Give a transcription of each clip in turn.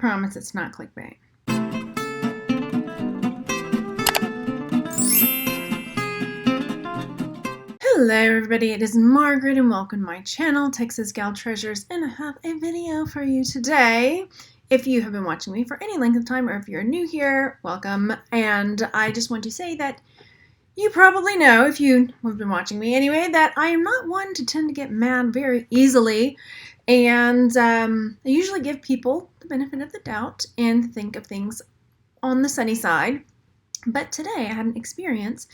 promise it's not clickbait. Hello everybody, it is Margaret and welcome to my channel, Texas Gal Treasures, and I have a video for you today. If you have been watching me for any length of time or if you're new here, welcome. And I just want to say that you probably know, if you have been watching me anyway, that I am not one to tend to get mad very easily. And I usually give people the benefit of the doubt and think of things on the sunny side. But today I had an experience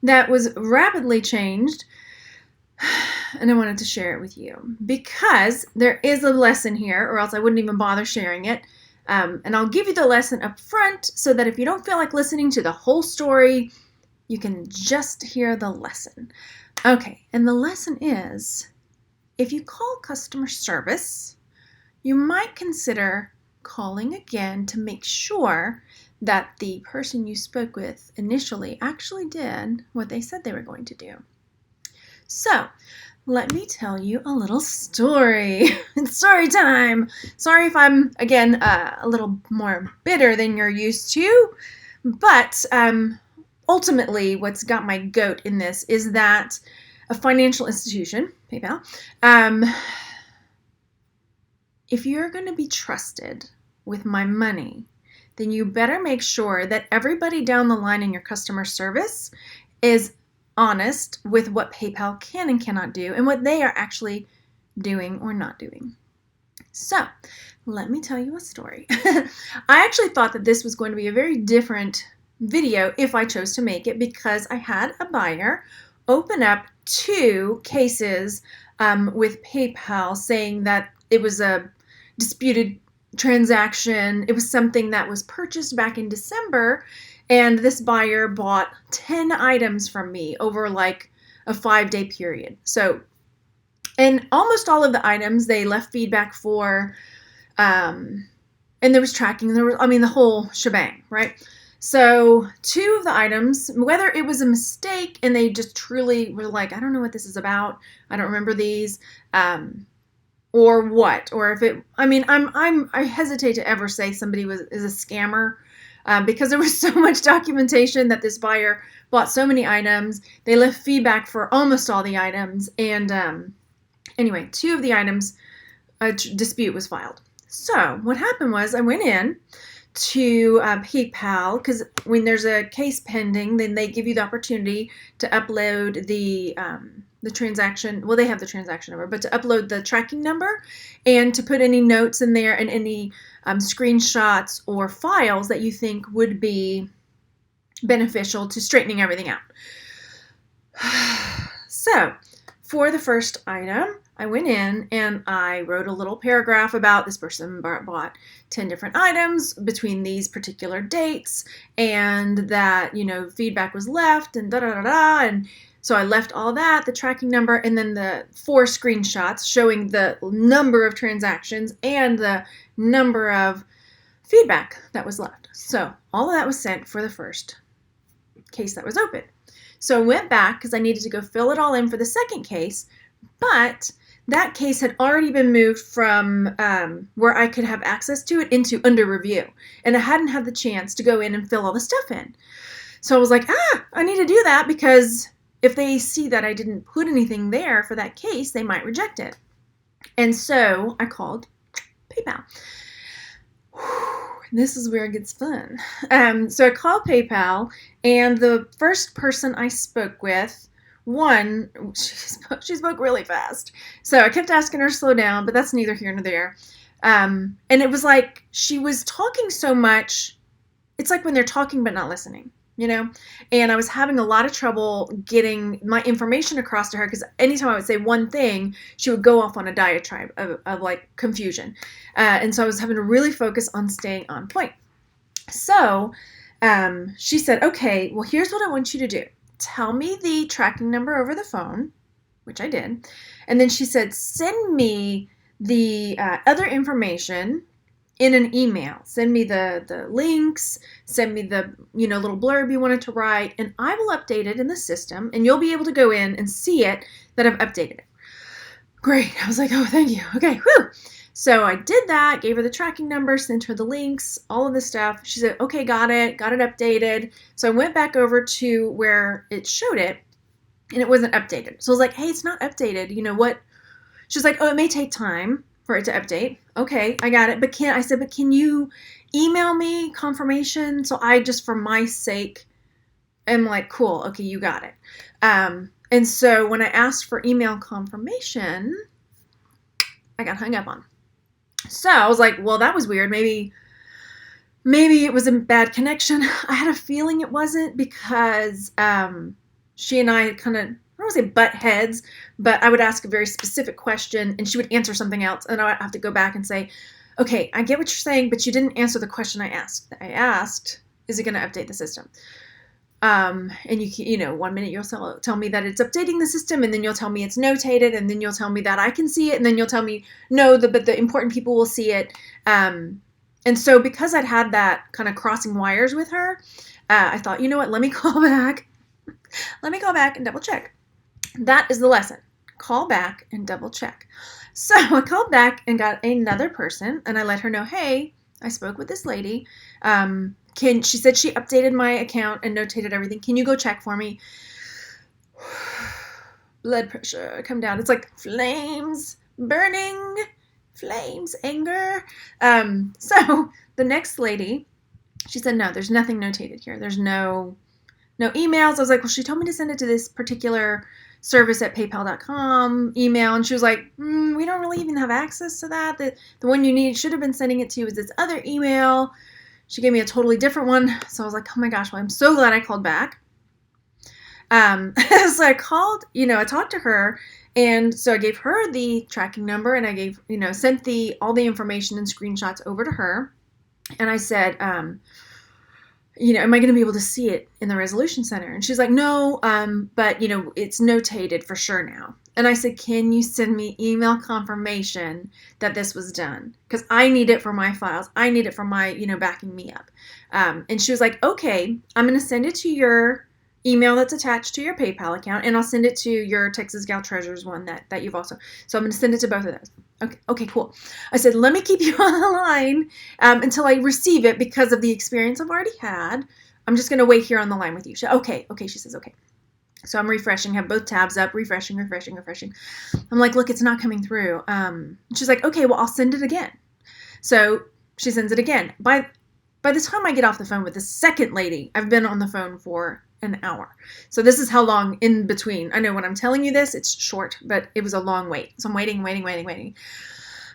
that was rapidly changed, and I wanted to share it with you because there is a lesson here, or else I wouldn't even bother sharing it. And I'll give you the lesson up front so that if you don't feel like listening to the whole story, you can just hear the lesson. Okay, and the lesson is, if you call customer service, you might consider calling again to make sure that the person you spoke with initially actually did what they said they were going to do. So, let me tell you a little story. It's story time. Sorry if I'm, again, a little more bitter than you're used to, but ultimately what's got my goat in this is that a financial institution, PayPal, if you're going to be trusted with my money, then you better make sure that everybody down the line in your customer service is honest with what PayPal can and cannot do and what they are actually doing or not doing. So, let me tell you a story. I actually thought that this was going to be a very different video if I chose to make it, because I had a buyer open up 2 cases with PayPal saying that it was a disputed transaction. It was something that was purchased back in December, and this buyer bought 10 items from me over like a 5-day period. So, and almost all of the items they left feedback for, and there was tracking, there was, the whole shebang, right? So 2 of the items, whether it was a mistake and they just truly were like, I don't know what this is about, I don't remember these, or what, or if it, I hesitate to ever say somebody is a scammer, because there was so much documentation that this buyer bought so many items. They left feedback for almost all the items, and anyway, 2 of the items, a dispute was filed. So what happened was I went in to PayPal, because when there's a case pending, then they give you the opportunity to upload the transaction. Well, they have the transaction number, but to upload the tracking number and to put any notes in there and any screenshots or files that you think would be beneficial to straightening everything out. So for the first item, I went in and I wrote a little paragraph about this person bought 10 different items between these particular dates, and that, feedback was left and da-da-da-da, and so I left all that, the tracking number, and then the 4 screenshots showing the number of transactions and the number of feedback that was left. So all of that was sent for the first case that was open. So I went back because I needed to go fill it all in for the second case, but that case had already been moved from where I could have access to it into under review, and I hadn't had the chance to go in and fill all the stuff in. So I was like, I need to do that, because if they see that I didn't put anything there for that case, they might reject it. And so I called PayPal. This is where it gets fun. So I called PayPal, and the first person I spoke with, she spoke really fast. So I kept asking her to slow down, but that's neither here nor there. And it was like she was talking so much. It's like when they're talking but not listening. And I was having a lot of trouble getting my information across to her, because anytime I would say one thing, she would go off on a diatribe of like confusion. And so I was having to really focus on staying on point. So she said, okay, well, here's what I want you to do. Tell me the tracking number over the phone, which I did. And then she said, send me the other information in an email. Send me the links, send me the little blurb you wanted to write, and I will update it in the system, and you'll be able to go in and see it that I've updated it. Great. I was like, oh, thank you. Okay, whew. So I did that, gave her the tracking number, sent her the links, all of this stuff. She said, okay, got it updated. So I went back over to where it showed it, and it wasn't updated. So I was like, hey, it's not updated. You know what? She's like, oh, it may take time for it to update. Okay, I got it. But can you email me confirmation? So I just, for my sake, am like, cool. Okay, you got it. And so when I asked for email confirmation, I got hung up on. So I was like, well, that was weird. Maybe it was a bad connection. I had a feeling it wasn't, because she and I kind of, I don't want to say butt heads, but I would ask a very specific question and she would answer something else. And I would have to go back and say, okay, I get what you're saying, but you didn't answer the question I asked. I asked, is it going to update the system? And you know, 1 minute you'll tell me that it's updating the system, and then you'll tell me it's notated, and then you'll tell me that I can see it, and then you'll tell me no, but the important people will see it. And so because I'd had that kind of crossing wires with her, I thought, you know what, let me call back. Let me call back and double check. That is the lesson. Call back and double check. So I called back and got another person, and I let her know, hey, I spoke with this lady. She said she updated my account and notated everything. Can you go check for me? Blood pressure come down. It's like flames, burning, flames, anger. So the next lady, she said, no, there's nothing notated here. There's no emails. I was like, well, she told me to send it to this particular service at paypal.com email. And she was like, we don't really even have access to that. The one you should have been sending it to is this other email. She gave me a totally different one. So I was like, oh my gosh, well, I'm so glad I called back. So I called, I talked to her. And so I gave her the tracking number, and I gave, sent all the information and screenshots over to her. And I said, am I going to be able to see it in the resolution center? And she's like, no, but it's notated for sure now. And I said, can you send me email confirmation that this was done? Because I need it for my files. I need it for my, backing me up. And she was like, okay, I'm going to send it to your email that's attached to your PayPal account, and I'll send it to your Texas Gal Treasures one that you've also. So I'm going to send it to both of those. Okay, cool. I said, let me keep you on the line until I receive it, because of the experience I've already had. I'm just going to wait here on the line with you. She, okay, she says, okay. So I'm refreshing, have both tabs up, refreshing. I'm like, look, it's not coming through. She's like, okay, well, I'll send it again. So she sends it again. By the time I get off the phone with the second lady, I've been on the phone for an hour. So this is how long in between. I know when I'm telling you this, it's short, but it was a long wait. So I'm waiting. I'm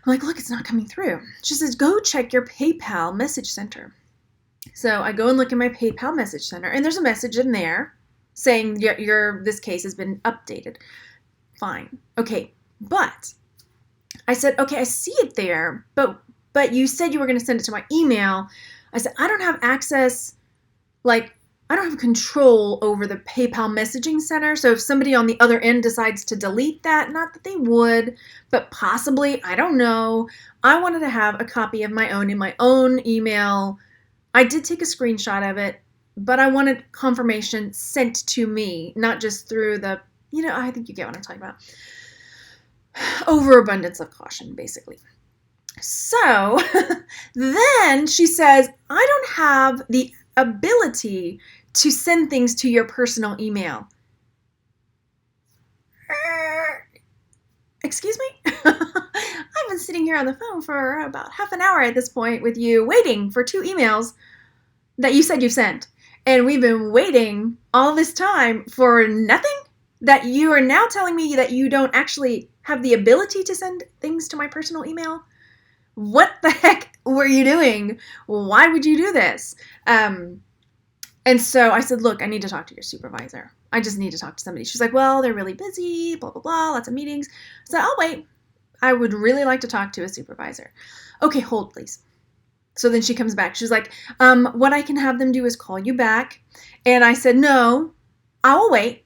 like, look, it's not coming through. She says, go check your PayPal message center. So I go and look in my PayPal message center, and there's a message in there saying this case has been updated. Fine. Okay. But I said, okay, I see it there, but you said you were going to send it to my email. I said, I don't have access, I don't have control over the PayPal messaging center. So if somebody on the other end decides to delete that, not that they would, but possibly, I don't know. I wanted to have a copy of my own in my own email. I did take a screenshot of it, but I wanted confirmation sent to me, not just through the, I think you get what I'm talking about. Overabundance of caution, basically. So then she says, I don't have the ability to send things to your personal email. Excuse me? I've been sitting here on the phone for about half an hour at this point with you, waiting for 2 emails that you said you sent. And we've been waiting all this time for nothing? That you are now telling me that you don't actually have the ability to send things to my personal email? What the heck were you doing? Why would you do this? And so I said, look, I need to talk to your supervisor. I just need to talk to somebody. She's like, well, they're really busy, blah, blah, blah, lots of meetings. So I'll wait. I would really like to talk to a supervisor. Okay, hold, please. So then she comes back. She's like, what I can have them do is call you back. And I said, no, I will wait.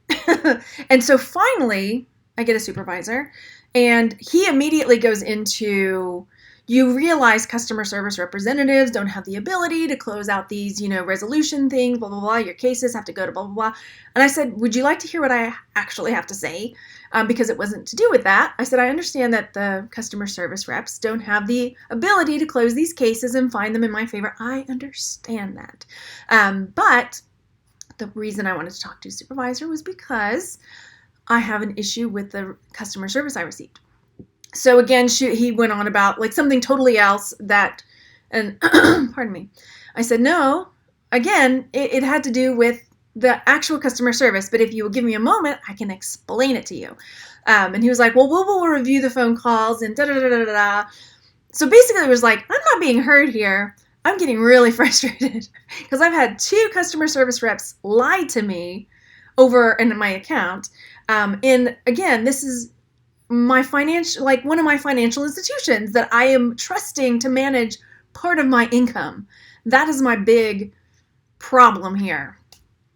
And so finally, I get a supervisor. And he immediately goes into, you realize customer service representatives don't have the ability to close out these, resolution things, blah, blah, blah. Your cases have to go to blah, blah, blah. And I said, would you like to hear what I actually have to say? Because it wasn't to do with that. I said, I understand that the customer service reps don't have the ability to close these cases and find them in my favor. I understand that. But the reason I wanted to talk to a supervisor was because I have an issue with the customer service I received. So again, he went on about like something totally else and pardon me. I said, no, again, it had to do with the actual customer service, but if you will give me a moment, I can explain it to you. And he was like, well, we'll review the phone calls and da-da-da-da-da-da. So basically it was like, I'm not being heard here. I'm getting really frustrated because I've had 2 customer service reps lie to me over in my account. And again, this is my one of my financial institutions that I am trusting to manage part of my income. That is my big problem here.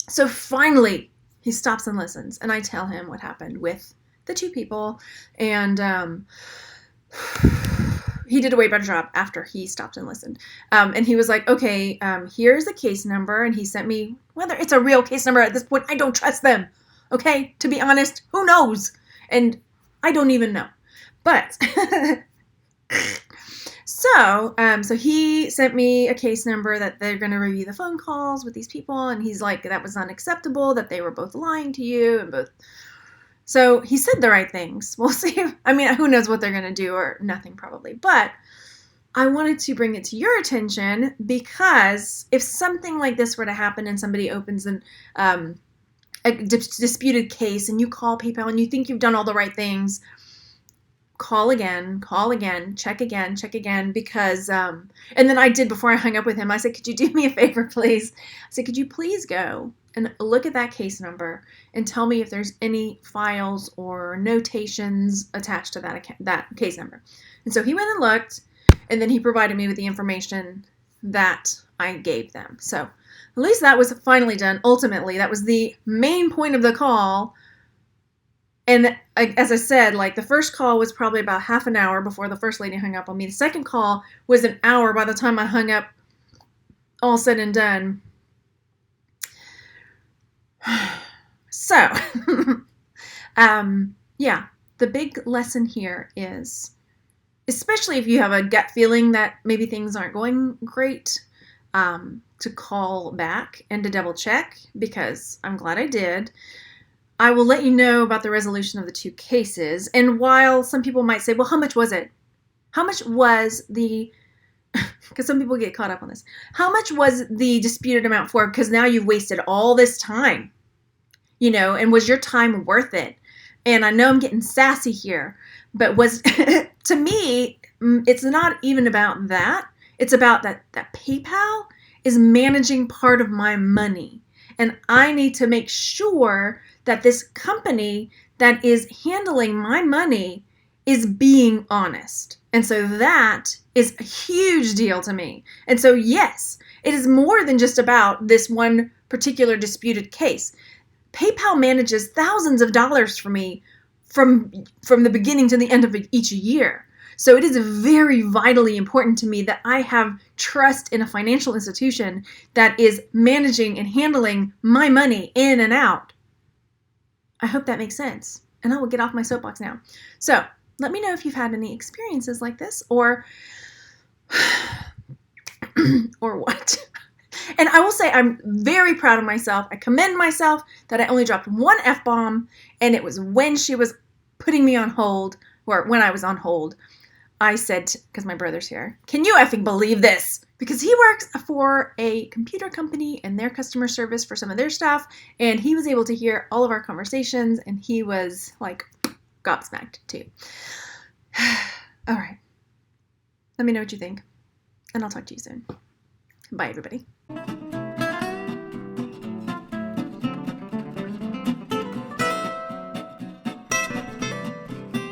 So finally, he stops and listens, and I tell him what happened with the 2 people, and he did a way better job after he stopped and listened. And he was like, okay, here's the case number, and he sent me, whether it's a real case number at this point, I don't trust them. Okay, to be honest, who knows? And I don't even know. But so he sent me a case number that they're going to review the phone calls with these people. And he's like, that was unacceptable, that they were both lying to you and both. So he said the right things. We'll see. Who knows what they're going to do, or nothing probably. But I wanted to bring it to your attention because if something like this were to happen and somebody opens a disputed case and you call PayPal and you think you've done all the right things, call again, check again, because, and then I did before I hung up with him, I said, could you do me a favor, please? I said, could you please go and look at that case number and tell me if there's any files or notations attached to that case number? And so he went and looked, and then he provided me with the information that I gave them. So at least that was finally done. Ultimately, that was the main point of the call. And as I said, like the first call was probably about half an hour before the first lady hung up on me. The second call was an hour by the time I hung up, all said and done. So, yeah, the big lesson here is, especially if you have a gut feeling that maybe things aren't going great, to call back and to double check, because I'm glad I did. I will let you know about the resolution of the 2 cases. And while some people might say, well, how much was it? How much was because some people get caught up on this. How much was the disputed amount for? Because now you've wasted all this time, and was your time worth it? And I know I'm getting sassy here, but to me, it's not even about that. It's about that PayPal is managing part of my money. And I need to make sure that this company that is handling my money is being honest. And so that is a huge deal to me. And so, yes, it is more than just about this one particular disputed case. PayPal manages thousands of dollars for me from the beginning to the end of each year. So it is very vitally important to me that I have trust in a financial institution that is managing and handling my money in and out. I hope that makes sense. And I will get off my soapbox now. So let me know if you've had any experiences like this, or what. And I will say I'm very proud of myself. I commend myself that I only dropped one F-bomb, and it was when she was putting me on hold, or when I was on hold. I said, because my brother's here, can you effing believe this? Because he works for a computer company and their customer service for some of their stuff, and he was able to hear all of our conversations, and he was like gobsmacked too. All right. Let me know what you think, and I'll talk to you soon. Bye, everybody.